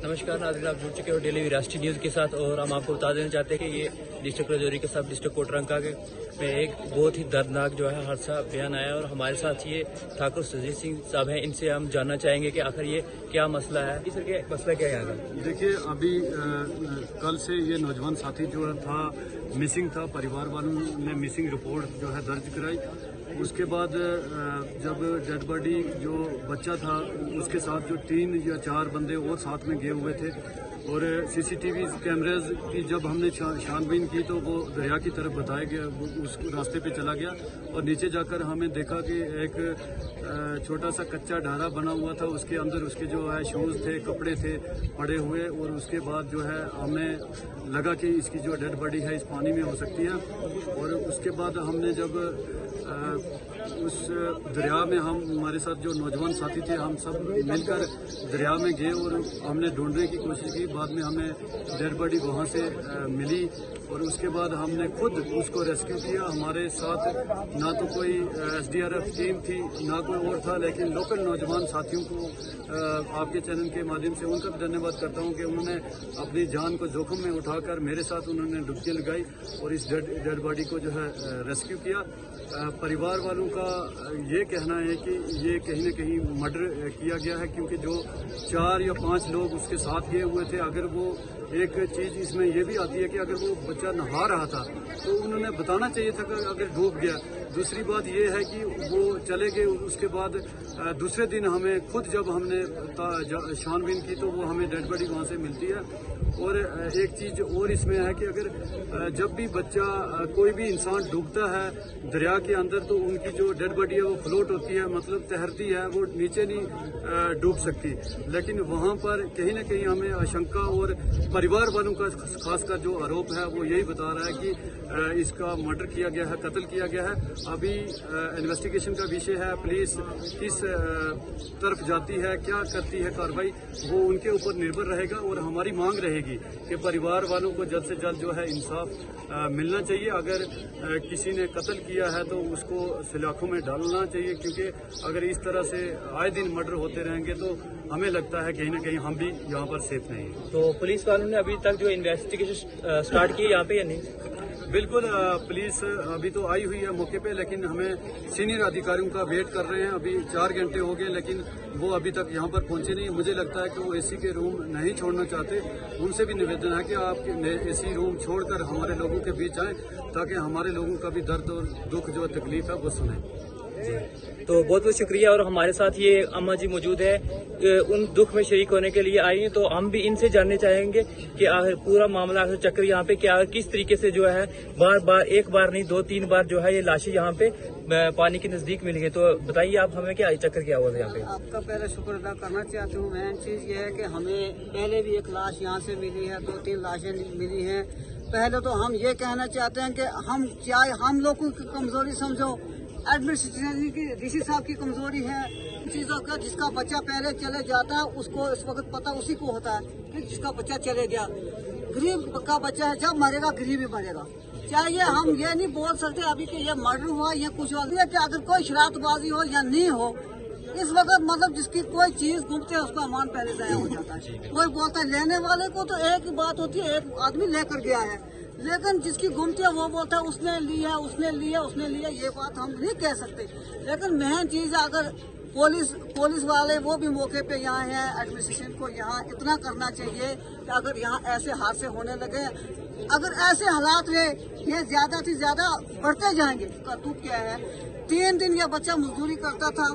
नमस्कार नाज़रीन, आप जुड़ चुके हो डेली राष्ट्रीय न्यूज़ के साथ और हम आपको बता देना चाहते हैं कि ये डिस्ट्रिक्ट राजौरी के साथ डिस्ट्रिक्ट कोटरंका के में एक बहुत ही दर्दनाक जो है हादसा बयान आया और हमारे साथ ये ठाकुर सुरजीत सिंह साहब हैं। इनसे हम जानना चाहेंगे कि आखिर ये क्या मसला है, इस के मसला क्या है यहाँ का। देखिए, अभी कल से ये नौजवान साथी जो था मिसिंग था। परिवार वालों ने मिसिंग रिपोर्ट जो है दर्ज कराई। उसके बाद जब डेड बॉडी जो बच्चा था उसके साथ जो 3 या 4 बंदे और साथ में गए हुए थे और सीसीटीवी कैमरेज की जब हमने छानबीन की तो वो दरिया की तरफ बताया गया, वो उस रास्ते पे चला गया और नीचे जाकर हमें देखा कि एक छोटा सा कच्चा ढारा बना हुआ था, उसके अंदर उसके जो है शूज़ थे, कपड़े थे पड़े हुए और उसके बाद जो है हमें लगा कि इसकी जो डेड बॉडी है इस पानी में हो सकती है। और उसके बाद हमने जब उस दरिया में हमारे साथ जो नौजवान साथी थे हम सब मिलकर दरिया में गए और हमने ढूंढने की कोशिश की। बाद में हमें डेड बॉडी वहाँ से मिली और उसके बाद हमने खुद उसको रेस्क्यू किया। हमारे साथ ना तो कोई SDRF टीम थी ना कोई और था, लेकिन लोकल नौजवान साथियों को आपके चैनल के माध्यम से उनका भी धन्यवाद करता हूँ कि उन्होंने अपनी जान को जोखिम में उठाकर मेरे साथ उन्होंने डुबकी लगाई और इस डेड बॉडी को जो है रेस्क्यू किया। परिवार वालों का ये कहना है कि ये कहीं न कहीं मर्डर किया गया है, क्योंकि जो 4 या 5 लोग उसके साथ गए हुए थे, अगर वो एक चीज़ इसमें ये भी आती है कि अगर वो बच्चा नहा रहा था तो उन्होंने बताना चाहिए था कि अगर डूब गया। दूसरी बात ये है कि वो चले गए, उसके बाद दूसरे दिन हमें खुद जब हमने छानबीन की तो वो हमें डेड बॉडी वहाँ से मिलती है। और एक चीज़ और इसमें है कि अगर जब भी बच्चा कोई भी इंसान डूबता है दरिया के अंदर तो उनकी जो डेड बॉडी है वो फ्लोट होती है, मतलब तैरती है, वो नीचे नहीं डूब सकती। लेकिन वहाँ पर कहीं ना कहीं हमें आशंका और परिवार वालों का खासकर जो आरोप है वो यही बता रहा है कि इसका मर्डर किया गया है, कत्ल किया गया है। अभी इन्वेस्टिगेशन का विषय है, पुलिस किस तरफ जाती है, क्या करती है कार्रवाई, वो उनके ऊपर निर्भर रहेगा। और हमारी मांग रहेगी कि परिवार वालों को जल्द से जल्द जो है इंसाफ मिलना चाहिए। अगर किसी ने कत्ल किया है तो उसको सलाखों में डालना चाहिए, क्योंकि अगर इस तरह से आए दिन मर्डर होते रहेंगे तो हमें लगता है कहीं ना कहीं हम भी यहाँ पर सेफ नहीं हैं। तो पुलिस वालों ने अभी तक जो इन्वेस्टिगेशन स्टार्ट की यहाँ पे या नहीं? बिल्कुल, पुलिस अभी तो आई हुई है मौके पे, लेकिन हमें सीनियर अधिकारियों का वेट कर रहे हैं। अभी 4 घंटे हो गए लेकिन वो अभी तक यहाँ पर पहुंचे नहीं। मुझे लगता है कि वो AC के रूम नहीं छोड़ना चाहते। उनसे भी निवेदन है कि आप AC रूम छोड़कर हमारे लोगों के बीच आएँ ताकि हमारे लोगों का भी दर्द और दुख जो तकलीफ है वो सुने। तो बहुत बहुत शुक्रिया। और हमारे साथ ये अम्मा जी मौजूद है, उन दुख में शरीक होने के लिए आई हैं, तो हम भी इनसे जानने चाहेंगे कि आखिर पूरा मामला आखिर चक्र यहाँ पे क्या, किस तरीके से जो है बार बार, एक बार नहीं 2-3 बार जो है ये लाशें यहाँ पे पानी के नजदीक मिली है। तो बताइए आप हमें क्या चक्कर क्या हुआ था यहाँ पे। आपका पहले शुक्र अदा करना चाहती हूँ। मेन चीज ये है कि हमें पहले भी एक लाश यहाँ से मिली है, 2-3 लाशें मिली हैं। पहले तो हम ये कहना चाहते हैं कि हम चाहे हम लोगों की कमजोरी समझो, एडमिनिस्ट्रेशन की, DC साहब की कमजोरी है चीजों का। जिसका बच्चा पहले चले जाता है उसको इस वक्त पता उसी को होता है कि जिसका बच्चा चले गया। गरीब का बच्चा है, जब मरेगा गरीब ही मरेगा। चाहिए हम ये नहीं बोल सकते अभी कि ये मर्डर हुआ या कुछ हुआ, कि अगर कोई शरारतबाजी हो या नहीं हो, इस वक्त मतलब जिसकी कोई चीज गुमते है उसका अमान पहले जाया हो जाता है। कोई बोलता है लेने वाले को तो एक ही बात होती है, एक आदमी लेकर गया है, लेकिन जिसकी गुमती है वो बोलता है उसने लिया, उसने लिया, उसने लिया। ये बात हम नहीं कह सकते। लेकिन मेन चीज है अगर पुलिस वाले वो भी मौके पे यहाँ है, एडमिनिस्ट्रेशन को यहाँ इतना करना चाहिए कि अगर यहाँ ऐसे हादसे होने लगे, अगर ऐसे हालात रहे ये ज्यादा से ज्यादा बढ़ते जाएंगे। करतूत क्या है, 3 दिन यह बच्चा मजदूरी करता था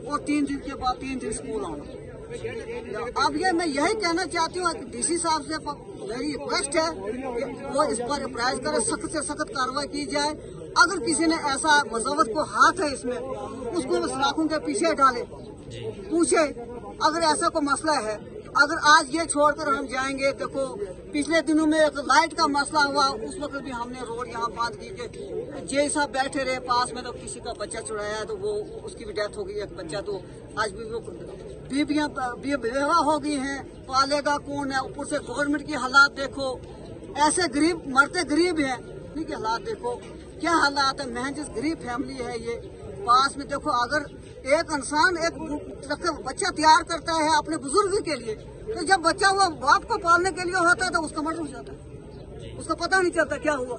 और 3 दिन के बाद 3 दिन स्कूल आना। अब ये मैं यही कहना चाहती हूँ DC साहब से मेरी रिक्वेस्ट है कि वो इस पर अप्राइज करे, सख्त से सख्त कार्रवाई की जाए। अगर किसी ने ऐसा मजावत को हाथ है इसमें, उसको सलाखों के पीछे डाले, पूछे अगर ऐसा कोई मसला है। अगर आज ये छोड़कर हम जाएंगे, देखो पिछले दिनों में एक लाइट का मसला हुआ, उस वक्त भी हमने रोड यहाँ बंद की के जे साहब बैठे रहे पास में, तो किसी का बच्चा चुराया तो वो उसकी भी डेथ हो गई। एक बच्चा तो आज भी वो बीबियां बेवा हो गई हैं, पालेगा कौन है। ऊपर से गवर्नमेंट की हालात देखो, ऐसे गरीब मरते गरीब हैं, इनके हालात देखो क्या हालात है। महज गरीब फैमिली है ये। पास में देखो अगर एक इंसान एक बच्चा तैयार करता है अपने बुजुर्ग के लिए, तो जब बच्चा वो बाप को पालने के लिए होता है तो उसका मर्डर हो जाता है, उसको पता नहीं चलता क्या हुआ,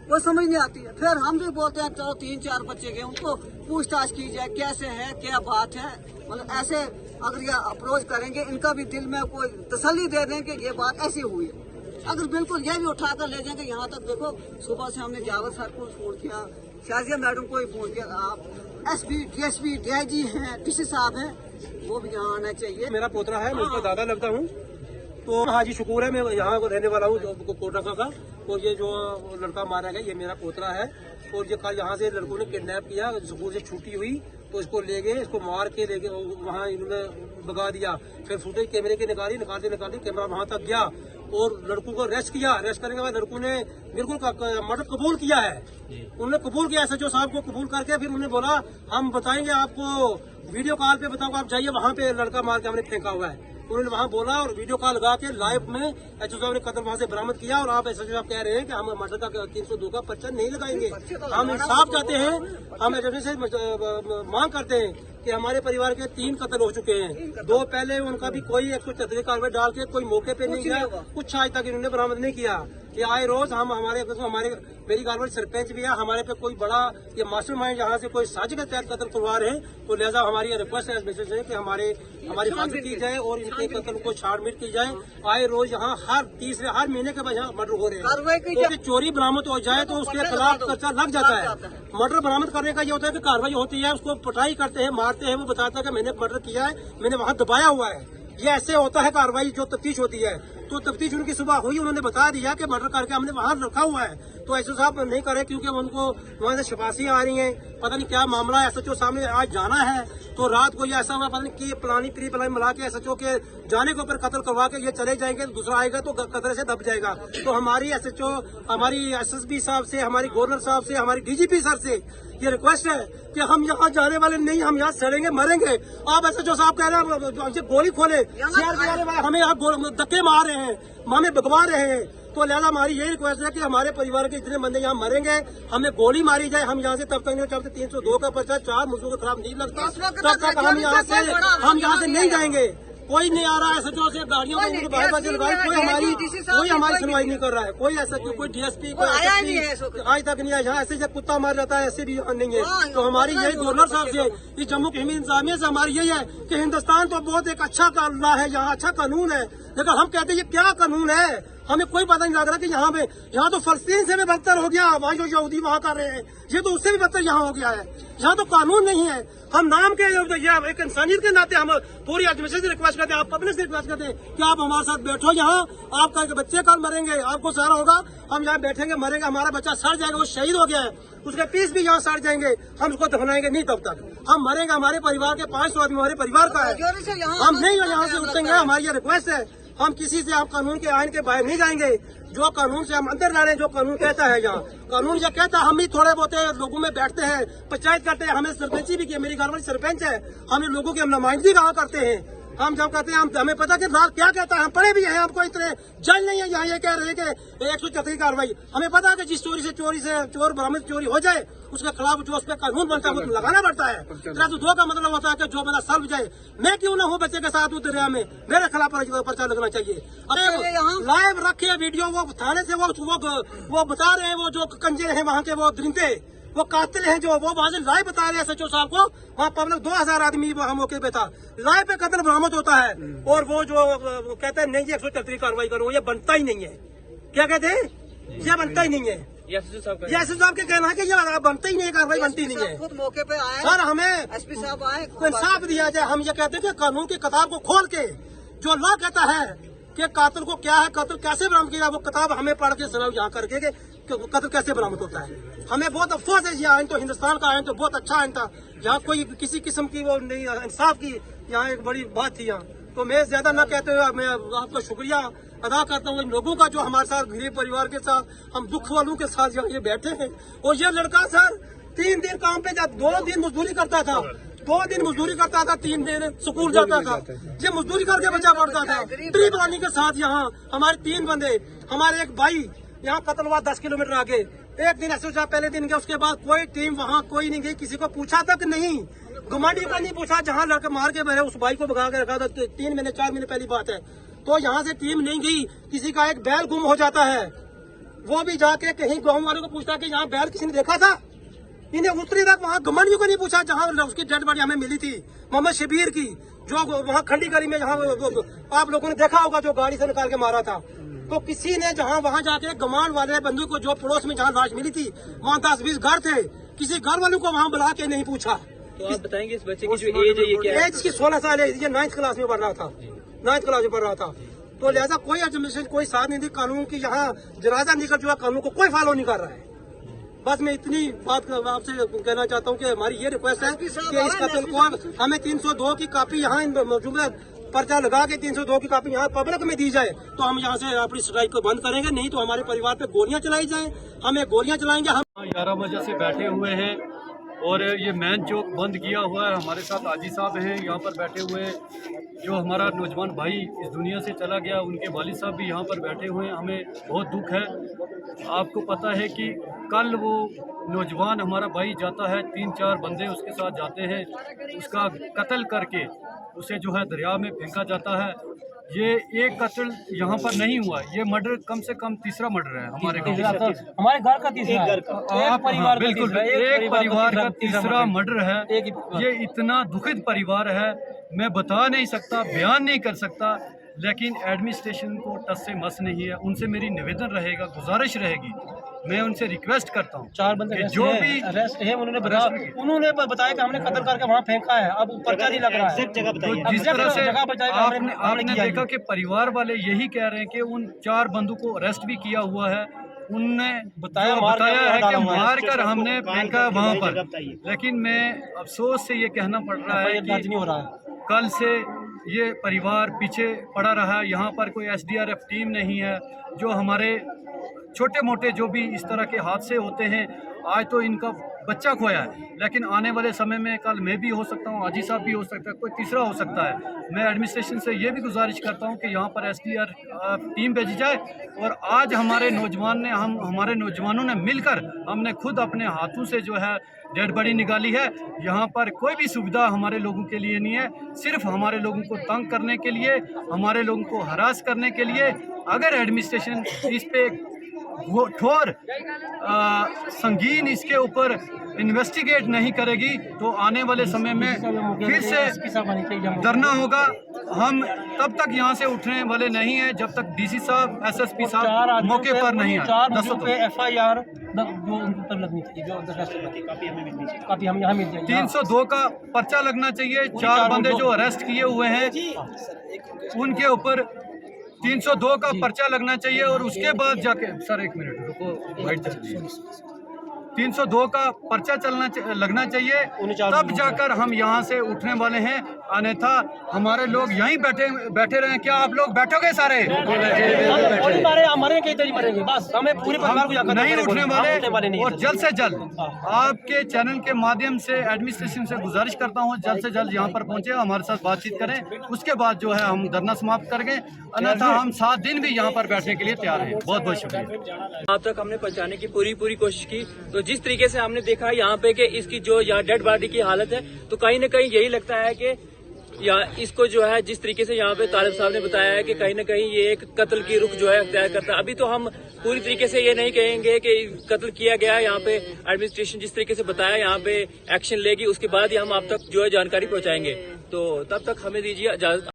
वो समझ नहीं आती है। फिर हम भी बोलते हैं चलो 3-4 बच्चे गए, उनको पूछताछ की जाए कैसे है क्या बात है, मतलब ऐसे अगर ये अप्रोच करेंगे इनका भी दिल में कोई तसल्ली दे दें कि ये बात ऐसी हुई है। अगर बिल्कुल ये भी उठाकर ले जाएंगे यहाँ तक, देखो सुबह से हमने जावेद सर को फोन किया, शाजिया मैडम को भी फोन किया, आप एसपी डीएसपी डीआईजी हैं, डीसी साहब हैं, वो भी यहाँ आना चाहिए। मेरा पोतरा है, मैं उसका दादा लगता हूँ। तो हाजी शुक्र है, मैं यहाँ रहने वाला हूँ कोटरका का, और ये जो लड़का मारा गया ये मेरा पोतरा है। और ये कल यहाँ से लड़कों ने किडनैप किया, स्कूल से छुट्टी हुई तो इसको ले गए, इसको मार के ले गए, वहाँ इन्होंने भगा दिया। फिर फुटेज कैमरे के निकालते कैमरा वहाँ तक गया और लड़कों को अरेस्ट किया। अरेस्ट करने के बाद लड़कों ने बिल्कुल मर्डर कबूल किया है। उन्होंने कबूल किया, एसएचओ साहब को कबूल करके फिर उन्होंने बोला हम बताएंगे आपको, वीडियो कॉल पे बताऊंगा, आप जाइए वहाँ पे लड़का मार के हमने फेंका हुआ है। उन्होंने वहाँ बोला और वीडियो कॉल लगा के लाइव में एसएचओ साहब ने कत्ल वहाँ से बरामद किया। और आप एसएचओ साहब कह रहे हैं कि हम मर्डर का 302 का पर्चा नहीं लगाएंगे, हम इंसाफ चाहते हैं। हम एसएचओ से मांग करते हैं कि हमारे परिवार के 3 कत्ल हो चुके हैं, 2 पहले, उनका भी कोई 134 कार्रवाई डाल के कोई मौके पे नहीं गया, कुछ आज तक इन्होंने बरामद नहीं किया। ये आए रोज हम हमारे मेरी गालवर सरपंच भी है, हमारे पे कोई बड़ा ये मास्टरमाइंड यहाँ से कोई साजिश के तहत कत्ल करवा रहे हैं। तो लिहाजा हमारी रिक्वेस्ट है, मैसेज है कि हमारी मदद की जाए और इनके कत्ल को छाड़बीट की जाए। आए रोज यहाँ हर महीने के बाद यहाँ मर्डर हो रहे हैं, क्योंकि चोरी बरामद हो जाए तो उसके खिलाफ पर्चा लग जाता है। मर्डर बरामद करने का ये होता है कि कार्रवाई होती है, उसको पिटाई करते हैं, मारते हैं, वो बताता है कि मैंने मर्डर किया है, मैंने वहाँ दबाया हुआ है। ये ऐसे होता है कार्रवाई जो तफ्तीश होती है। तो तफ्तीश उनकी सुबह हुई, उन्होंने बता दिया कि मर्डर करके हमने वहाँ रखा हुआ है। तो एसओ साहब नहीं करे क्योंकि उनको वहाँ से शफासियाँ आ रही हैं, पता नहीं क्या मामला है। एसएचओ साहब ने आज जाना है तो रात को ये ऐसा हुआ, पता नहीं कि प्री प्लान मिला के एसएचओ के जाने के ऊपर कत्ल करवा के ये चले जाएंगे, तो दूसरा आएगा तो कतरे से दब जाएगा। तो हमारी एसएचओ, हमारी एसएसपी साहब से, हमारी गवर्नर साहब से, हमारी डीजीपी सर से ये रिक्वेस्ट है कि हम यहाँ जाने वाले नहीं, हम यहाँ सड़ेंगे मरेंगे। आप एसएचओ साहब कह रहे हैं गोली खोले, हमें यहाँ धक्के मार रहे हैं, हमें भगवा रहे हैं। तो लिहाजा हमारी यही रिक्वेस्ट है कि हमारे परिवार के जितने बंदे यहाँ मरेंगे, हमें गोली मारी जाए, हम यहाँ से तब तक नहीं, जब तक 302 का पर्चा 4 मुल्कों के खिलाफ नहीं लगता तब तक हम यहाँ से नहीं जाएंगे। कोई नहीं आ रहा है एसएचओ से, गाड़ियों को बाहर लगाई, कोई हमारी सुनवाई नहीं कर रहा है। कोई ऐसा कोई डीएसपी कोई आज तक नहीं आया। यहाँ ऐसे जब कुत्ता मार जाता है ऐसे भी यहाँ नहीं है। तो हमारी यही गवर्नर साहब से, इस जम्मू कश्मीर इंतजामिया से हमारी यही है कि हिंदुस्तान तो बहुत एक अच्छा कानून है, यहाँ अच्छा कानून है, लेकिन हम कहते हैं ये क्या कानून है, हमें कोई पता नहीं लग रहा कि यहाँ तो फलस्तीन से भी बदतर हो गया, वहाँ जो यहूदी वहाँ कर रहे हैं, ये तो उससे भी बदतर यहाँ हो गया है। यहाँ तो कानून नहीं है। हम नाम के एक इंसानियत के नाते हम पूरी एडमिनिस्ट्रेशन से रिक्वेस्ट करते हैं, आप पब्लिक से रिक्वेस्ट करते हैं कि आप हमारे साथ बैठो यहाँ, आपका बच्चे कल मरेंगे, आपको सारा होगा, हम यहाँ बैठेंगे, मरेंगे, हमारा बच्चा सड़ जाएगा, वो शहीद हो गया है, उसके पीस भी यहाँ सड़ जाएंगे, हम उसको दफनाएंगे नहीं, तब तक हम मरेंगे। हमारे परिवार के 500 आदमी हमारे परिवार का है, हम नहीं यहाँ से उठेंगे। हमारी ये रिक्वेस्ट है, हम किसी से, हम कानून के आइन के बाहर नहीं जाएंगे। जो कानून से हम अंदर लड़े, जो कानून कहता है, यहाँ कानून ये कहता है, हम ही थोड़े बहुत लोगों में बैठते हैं, पंचायत करते हैं, हमें सरपंची भी की, मेरी घर वाली सरपंच है, हमें लोगों की हम नुमाइंदगी कहाँ करते हैं। हम जब कहते हैं, हमें पता कि लाल क्या कहता है, हम पढ़े भी हैं, हमको इतने जज नहीं है यहाँ ये कह रहे हैं कि 134 कार्रवाई। हमें पता है कि जिस चोर बरामद चोरी हो जाए उसके खिलाफ जो उस पर कानून बनता है वो लगाना पड़ता है। 302 का मतलब होता है कि जो बंदा सल्व जाए, मैं क्यों ना हूँ बच्चे के साथ उस दरिया में, मेरे खिलाफ पर्चा लगना चाहिए। अरे लाइव रखे वीडियो, वो थाने से वो बता रहे हैं, वो जो कंजे हैं वहाँ के, वो दरिंदे, वो कातिल हैं, जो वो वहाँ से लाइव बता रहे हैं एसएचओ साहब को। वहाँ पब्लिक 2000 आदमी वहाँ मौके पे था, लाइव पे कत्ल बरामद होता है। और वो जो कहते हैं नहीं जी 134 कार्रवाई करो, ये बनता ही नहीं है। क्या कहते हैं, ये बनता ही नहीं है। एसएचओ साहब के कहना है कि ये बनता ही नहीं है, कार्रवाई बनती नहीं है। खुद मौके पे आए सर, हमें एसपी साहब आए, इंसाफ दिया जाए। हम ये कहते हैं कि कानून की किताब को खोल के, जो लॉ कहता है कि कातिल को क्या है, कातिल कैसे बरामद किया, वो किताब हमें पढ़ के सुनाओ यहाँ करके कि कत्ल कैसे बरामद होता है। हमें बहुत अफसोस है, ये आइन तो हिंदुस्तान का आइन तो बहुत अच्छा आइन था, जहाँ कोई किसी किस्म की वो नहीं, इंसाफ की यहाँ एक बड़ी बात थी यहाँ। तो मैं ज्यादा न कहते हुए मैं आपका शुक्रिया अदा करता हूँ इन लोगों का, जो हमारे साथ गरीब परिवार के साथ, हम दुख वालों के साथ यहाँ ये बैठे हैं। और ये लड़का सर 3 दिन काम पे 2 दिन मजदूरी करता था, 2 दिन मजदूरी करता था, 3 दिन स्कूल जाता था। ये मजदूरी करके बच्चा पढ़ता था ट्री प्लानिंग के साथ। यहाँ हमारे 3 बंदे, हमारे एक भाई यहाँ कत्ल हुआ 10 किलोमीटर आगे। एक दिन एसओ साहब पहले दिन गए, उसके बाद कोई टीम वहाँ कोई नहीं गई, किसी को पूछा तक नहीं। घुमांडी का नहीं पूछा, जहाँ लड़के मार के मेरे उस भाई को भगा के रखा था 3 महीने 4 महीने पहली बात है। तो यहाँ से टीम नहीं गई, किसी का एक बैल गुम हो जाता है, वो भी जाके कहीं गाँव वालों को पूछता कि यहाँ बैल किसी ने देखा था, इन्हें उतरी तक वहाँ घुमांडियों को नहीं पूछा जहाँ उसकी डेड बॉडी हमें मिली थी मोहम्मद शबीर की, जो वहाँ खंडी गली में जहाँ आप लोगों ने देखा होगा जो गाड़ी से निकाल के मारा था। तो किसी ने जहाँ वहाँ जाके गमान वाले बंदूक को जो पड़ोस में जहाँ लाश मिली थी वहाँ 10-20 घर थे, किसी घर वालों को वहाँ बुला के नहीं पूछा। तो आप बताएंगे इस बच्चे की जो एज है ये क्या है? एज इसकी 16 साल है, ये 9th क्लास में पढ़ रहा था, 9th क्लास में पढ़ रहा था। तो लिहाजा कोई एडमिनिस्ट्रेशन कोई साथ नहीं दी कानून की, यहाँ जनाजा निकल चुका, कानून को कोई फॉलो नहीं कर रहा है। बस मैं इतनी बात आपसे कहना चाहता हूँ कि हमारी ये रिक्वेस्ट है कि इस कत्ल को हमें 302 की कॉपी यहाँ मौजूद है, पर्चा लगा के 302 की कॉपी यहाँ पब्लिक में दी जाए तो हम यहाँ से अपनी स्ट्राइक को बंद करेंगे, नहीं तो हमारे परिवार पे गोलियां चलाई जाए, हमें गोलियां चलाएंगे। हम 11 बजे से बैठे हुए हैं और ये मैन चौक बंद किया हुआ है। हमारे साथ आजी साहब हैं यहाँ पर बैठे हुए, जो हमारा नौजवान भाई इस दुनिया से चला गया, उनके वालिद साहब भी यहाँ पर बैठे हुए हैं। हमें बहुत दुख है। आपको पता है कि कल वो नौजवान हमारा भाई जाता है, 3-4 बंदे उसके साथ जाते हैं, उसका कत्ल करके उसे जो है दरिया में फेंका जाता है। ये एक कत्ल यहाँ पर नहीं हुआ, ये मर्डर कम से कम तीसरा मर्डर है हमारे गाँव। हमारे घर का तीसरा, आप हाँ, बिल्कुल एक परिवार का तीसरा मर्डर है। ये इतना दुखद परिवार है, मैं बता नहीं सकता, बयान नहीं कर सकता। लेकिन एडमिनिस्ट्रेशन को टस से मस नहीं है। उनसे मेरी निवेदन रहेगा, गुजारिश रहेगी, मैं उनसे रिक्वेस्ट करता हूँ 4 बंदे जो भी अरेस्ट है, उन्होंने बताया कि हमने कत्ल करके वहाँ फेंका है, अब पर्चा नहीं लग रहा है। तो जिस तरह से आपने देखा कि परिवार वाले यही कह रहे हैं कि उन 4 बंदों को अरेस्ट भी किया हुआ है, उनने बताया है कि मार कर हमने फेंका वहाँ पर। लेकिन मैं अफसोस से ये कहना पड़ रहा है कि कल से ये परिवार पीछे पड़ा रहा। यहाँ पर कोई SDRF टीम नहीं है। जो हमारे छोटे मोटे जो भी इस तरह के हादसे होते हैं, आज तो इनका बच्चा खोया है, लेकिन आने वाले समय में कल मैं भी हो सकता हूँ, आजी साहब भी हो सकता है, कोई तीसरा हो सकता है। मैं एडमिनिस्ट्रेशन से ये भी गुजारिश करता हूँ कि यहाँ पर SDRF टीम भेजी जाए। और आज हमारे नौजवानों ने मिलकर हमने खुद अपने हाथों से जो है डेड बॉडी निकाली है। यहाँ पर कोई भी सुविधा हमारे लोगों के लिए नहीं है, सिर्फ हमारे लोगों को तंग करने के लिए, हमारे लोगों को हरास करने के लिए। अगर एडमिनिस्ट्रेशन इस पे ठोर संगीन इसके ऊपर इन्वेस्टिगेट नहीं करेगी तो आने वाले समय में फिर से धरना होगा। हम तब तक यहाँ से उठने वाले नहीं हैं जब तक DC साहब, SSP साहब मौके पर नहीं आए। 4 FIR जो उनके ऊपर लगनी चाहिए, जो कापी हम यहाँ मिल जाएगी। 302 का पर्चा लगना चाहिए। 4 बंदे जो अरेस्ट किए हुए हैं उनके ऊपर 302 का पर्चा लगना चाहिए। और उसके बाद जाके सर 1 मिनट रुको, वाइट चलिए, 302 का पर्चा लगना चाहिए, तब जाकर हम यहाँ से उठने वाले हैं। अन्यथा हमारे लोग यहीं बैठे रहे। क्या आप लोग बैठोगे सारे? मरेंगे बस, हमें पूरे परिवार को नहीं उठने वाले। और जल्द से जल्द आपके चैनल के माध्यम से एडमिनिस्ट्रेशन से गुजारिश करता हूँ, जल्द से जल्द यहाँ पर पहुँचे, हमारे साथ बातचीत करें। उसके बाद जो है हम धरना समाप्त करेंगे, अन्यथा हम 7 दिन भी यहाँ पर बैठने के लिए तैयार हैं। बहुत बहुत शुक्रिया। अब तक हमने पहुँचाने की पूरी कोशिश की। तो जिस तरीके से हमने देखा यहाँ पे कि इसकी जो यहाँ डेड बॉडी की हालत है, तो कहीं ना कहीं यही लगता है कि या इसको जो है जिस तरीके से यहाँ पे तालिब साहब ने बताया है कि कहीं ना कहीं ये एक कत्ल की रुख जो है अख्तियार करता है। अभी तो हम पूरी तरीके से ये नहीं कहेंगे कि कत्ल किया गया है। यहाँ पे एडमिनिस्ट्रेशन जिस तरीके से बताया यहाँ पे एक्शन लेगी, उसके बाद ही हम आप तक जो है जानकारी पहुँचाएंगे। तो तब तक हमें दीजिए इजाजत।